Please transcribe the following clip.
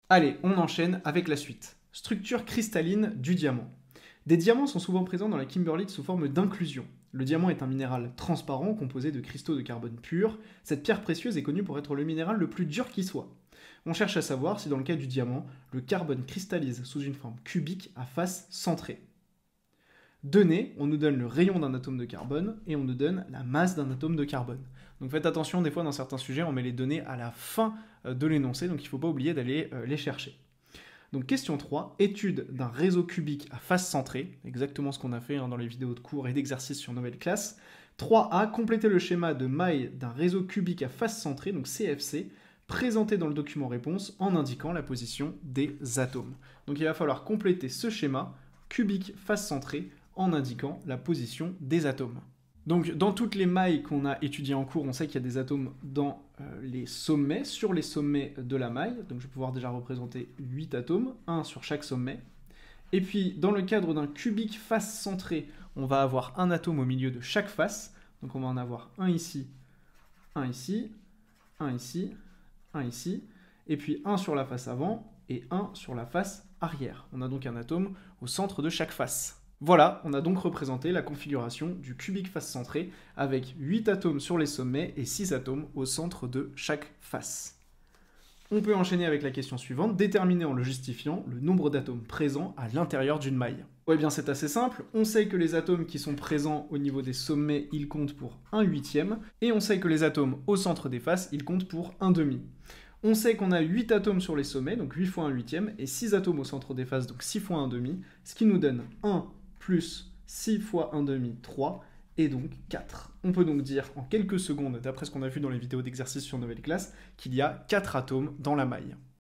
Allez, on enchaîne avec la suite. Structure cristalline du diamant. Des diamants sont souvent présents dans la kimberlite sous forme d'inclusion. Le diamant est un minéral transparent composé de cristaux de carbone pur. Cette pierre précieuse est connue pour être le minéral le plus dur qui soit. On cherche à savoir si dans le cas du diamant, le carbone cristallise sous une forme cubique à face centrée. Donné, on nous donne le rayon d'un atome de carbone et on nous donne la masse d'un atome de carbone. Donc faites attention, des fois dans certains sujets, on met les données à la fin de l'énoncé, donc il ne faut pas oublier d'aller les chercher. Donc question 3, étude d'un réseau cubique à face centrée, exactement ce qu'on a fait dans les vidéos de cours et d'exercices sur Nouvelle Classe. 3A, compléter le schéma de maille d'un réseau cubique à face centrée, donc CFC, présenté dans le document réponse en indiquant la position des atomes. Donc il va falloir compléter ce schéma cubique face centrée en indiquant la position des atomes. Donc dans toutes les mailles qu'on a étudiées en cours, on sait qu'il y a des atomes dans les sommets, sur les sommets de la maille. Donc je vais pouvoir déjà représenter 8 atomes, 1 sur chaque sommet. Et puis dans le cadre d'un cubique face centré, on va avoir un atome au milieu de chaque face. Donc on va en avoir un ici, un ici, un ici, un ici, et puis un sur la face avant et un sur la face arrière. On a donc un atome au centre de chaque face. Voilà, on a donc représenté la configuration du cubique face centré avec 8 atomes sur les sommets et 6 atomes au centre de chaque face. On peut enchaîner avec la question suivante, déterminer en le justifiant le nombre d'atomes présents à l'intérieur d'une maille. Ouais, bien c'est assez simple, on sait que les atomes qui sont présents au niveau des sommets, ils comptent pour 1/8, et on sait que les atomes au centre des faces, ils comptent pour 1/2. On sait qu'on a 8 atomes sur les sommets, donc 8 fois 1/8, et 6 atomes au centre des faces, donc 6 fois 1/2, ce qui nous donne 1 plus 6 fois 1/2, 3, et donc 4. On peut donc dire en quelques secondes, d'après ce qu'on a vu dans les vidéos d'exercice sur Nouvelle Classe, qu'il y a 4 atomes dans la maille.